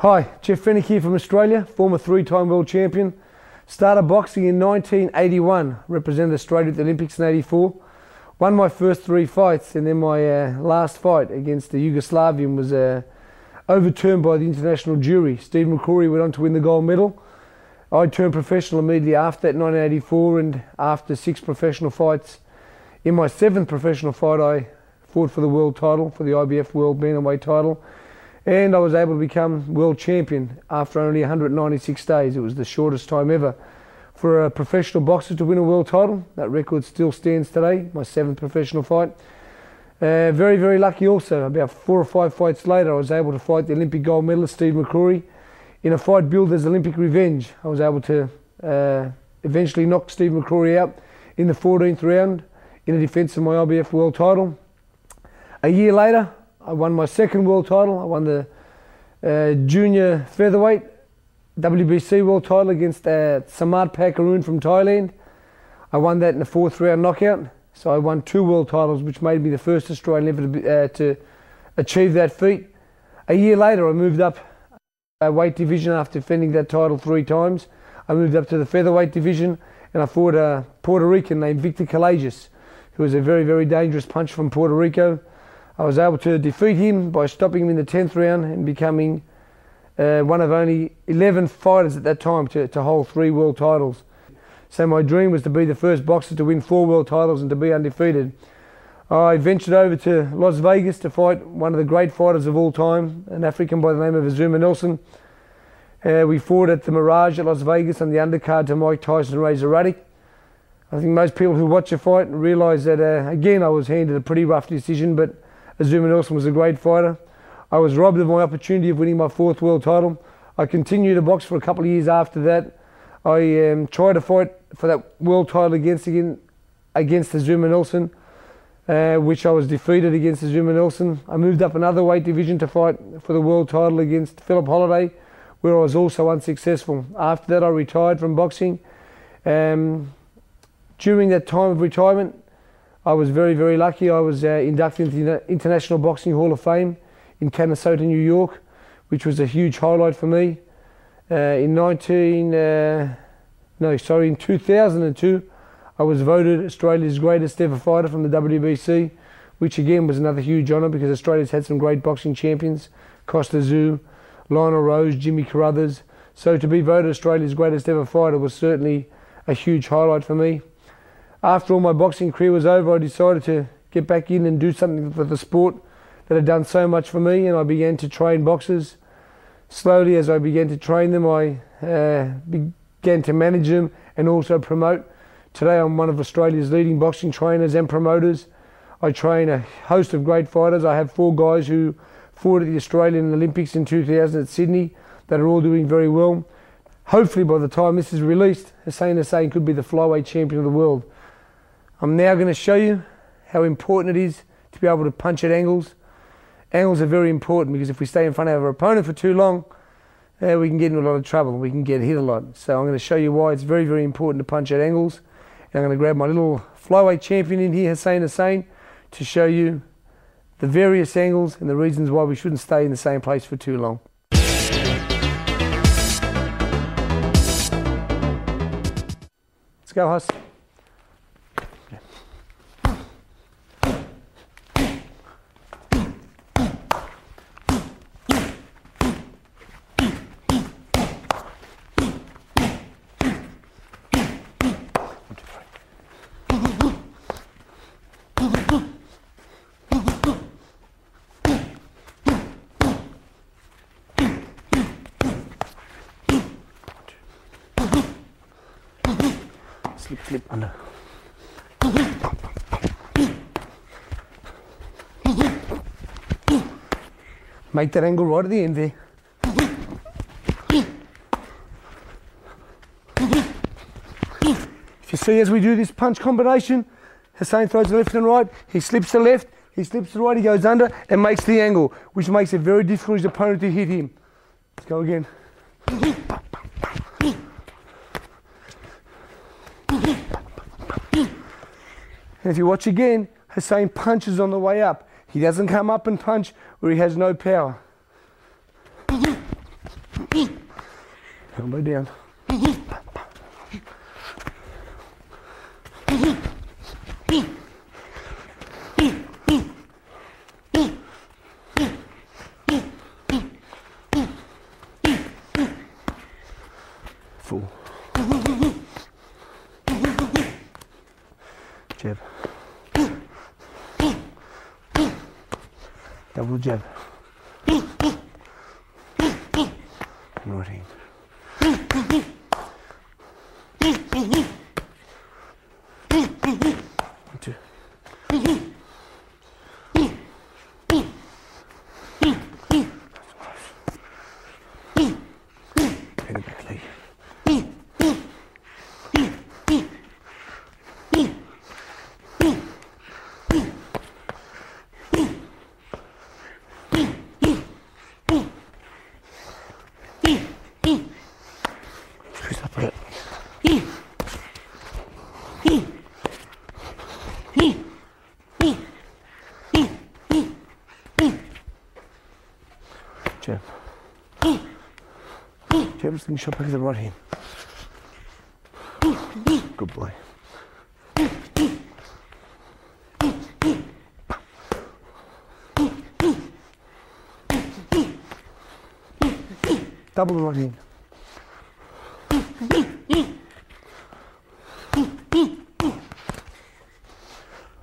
Hi, Jeff Fennick here from Australia, former three-time world champion. Started boxing in 1981, represented Australia at the Olympics in '84. Won my first 3 fights, and then my last fight against the Yugoslavian was overturned by the international jury. Steve McCrory went on to win the gold medal. I turned professional immediately after that in 1984, and after 6 professional fights, in my 7th professional fight I fought for the world title, for the IBF World Bantamweight title. And I was able to become world champion after only 196 days. It was the shortest time ever for a professional boxer to win a world title. That record still stands today, my 7th professional fight. Very, very lucky also. About 4 or 5 fights later, I was able to fight the Olympic gold medalist Steve McCrory in a fight billed as Olympic revenge. I was able to eventually knock Steve McCrory out in the 14th round in a defence of my IBF world title. A year later, I won my 2nd world title. I won the junior featherweight WBC world title against Samad Pakaroon from Thailand. I won that in the 4th round knockout. So I won 2 world titles, which made me the first Australian ever to achieve that feat. A year later, I moved up a weight division after defending that title 3 times. I moved up to the featherweight division, and I fought a Puerto Rican named Victor Callejas, who was a very, very dangerous puncher from Puerto Rico. I was able to defeat him by stopping him in the 10th round and becoming one of only 11 fighters at that time to hold 3 world titles. So my dream was to be the first boxer to win 4 world titles and to be undefeated. I ventured over to Las Vegas to fight one of the great fighters of all time, an African by the name of Azumah Nelson. We fought at the Mirage at Las Vegas on the undercard to Mike Tyson and Razor Ruddock. I think most people who watch the fight realise that, again, I was handed a pretty rough decision, but Azumah Nelson was a great fighter. I was robbed of my opportunity of winning my 4th world title. I continued to box for a couple of years after that. I tried to fight for that world title against Azumah Nelson, which I was defeated against Azumah Nelson. I moved up another weight division to fight for the world title against Philip Holliday, where I was also unsuccessful. After that, I retired from boxing. During that time of retirement, I was very, very lucky. I was inducted into the International Boxing Hall of Fame in Canastota, New York, which was a huge highlight for me. In 2002, I was voted Australia's greatest ever fighter from the WBC, which again was another huge honour because Australia's had some great boxing champions, Costa Tszyu, Lionel Rose, Jimmy Carruthers. So to be voted Australia's greatest ever fighter was certainly a huge highlight for me. After all my boxing career was over, I decided to get back in and do something for the sport that had done so much for me, and I began to train boxers. Slowly, as I began to train them, I began to manage them and also promote. Today, I'm one of Australia's leading boxing trainers and promoters. I train a host of great fighters. I have 4 guys who fought at the Australian Olympics in 2000 at Sydney that are all doing very well. Hopefully, by the time this is released, Hussein Hussein could be the flyweight champion of the world. I'm now going to show you how important it is to be able to punch at angles. Angles are very important because if we stay in front of our opponent for too long, we can get into a lot of trouble. We can get hit a lot. So I'm going to show you why it's very, very important to punch at angles. And I'm going to grab my little flyweight champion in here, Hussein Hussein, to show you the various angles and the reasons why we shouldn't stay in the same place for too long. Let's go, Huss. Slip under. Make that angle right at the end there. If you see as we do this punch combination, Hussein throws the left and right, he slips the left, he slips the right, he goes under and makes the angle, which makes it very difficult for his opponent to hit him. Let's go again. And if you watch again, Hussein punches on the way up. He doesn't come up and punch where he has no power. Elbow down. Full. Jab. Double jab. Right hand. 1, 2. Head back leg. Twist up it. Jab. Jab, slingshot back to the right hand. Good boy. Double the right hand.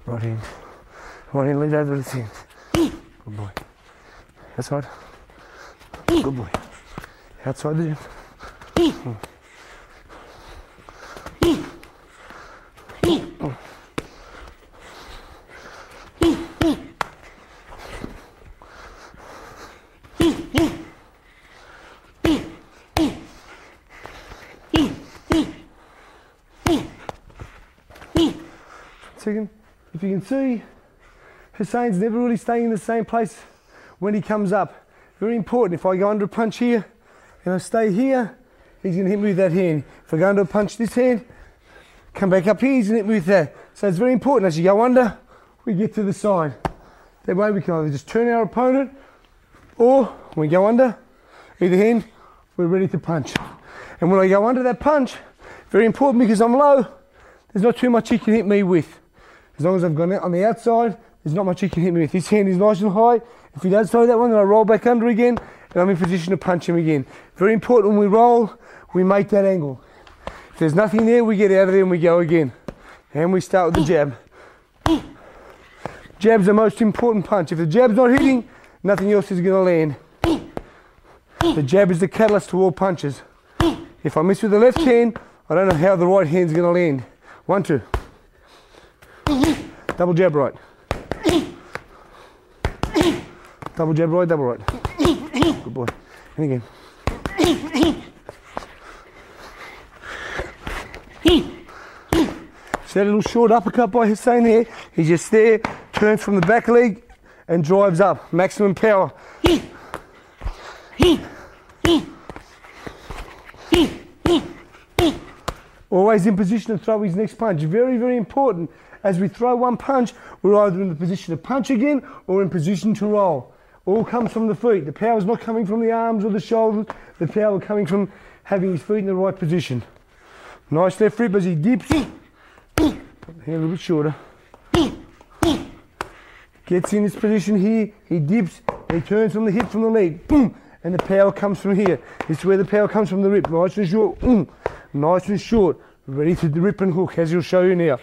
Right hand. Right hand, lean over the hand. Good boy. Outside. Good boy. Outside the jab. Second, if you can see, Hussein's never really staying in the same place when he comes up. Very important. If I go under a punch here and I stay here, he's going to hit me with that hand. If I go under a punch this hand, come back up here, he's going to hit me with that. So it's very important as you go under, we get to the side. That way we can either just turn our opponent, or when we go under, either hand, we're ready to punch. And when I go under that punch, very important because I'm low, there's not too much he can hit me with. As long as I've gone out on the outside, there's not much he can hit me with. His hand is nice and high. If he does throw that one, then I roll back under again, and I'm in position to punch him again. Very important when we roll, we make that angle. If there's nothing there, we get out of there and we go again. And we start with the jab. Jab's the most important punch. If the jab's not hitting, nothing else is going to land. The jab is the catalyst to all punches. If I miss with the left hand, I don't know how the right hand's going to land. 1, 2. Double jab right. Double jab right, double right. Good boy. And again. See that little short uppercut by Hussein there? He's just there, turns from the back leg and drives up. Maximum power. Always in position to throw his next punch. Very, very important. As we throw one punch, we're either in the position to punch again or in position to roll. All comes from the feet. The power's not coming from the arms or the shoulders. The power coming from having his feet in the right position. Nice left rib as he dips. Put the hand a little bit shorter. Gets in this position here. He dips. He turns from the hip, from the leg. Boom. And the power comes from here. This is where the power comes from the rib. Nice and short. Nice and short. Ready to rip and hook, as he'll show you now.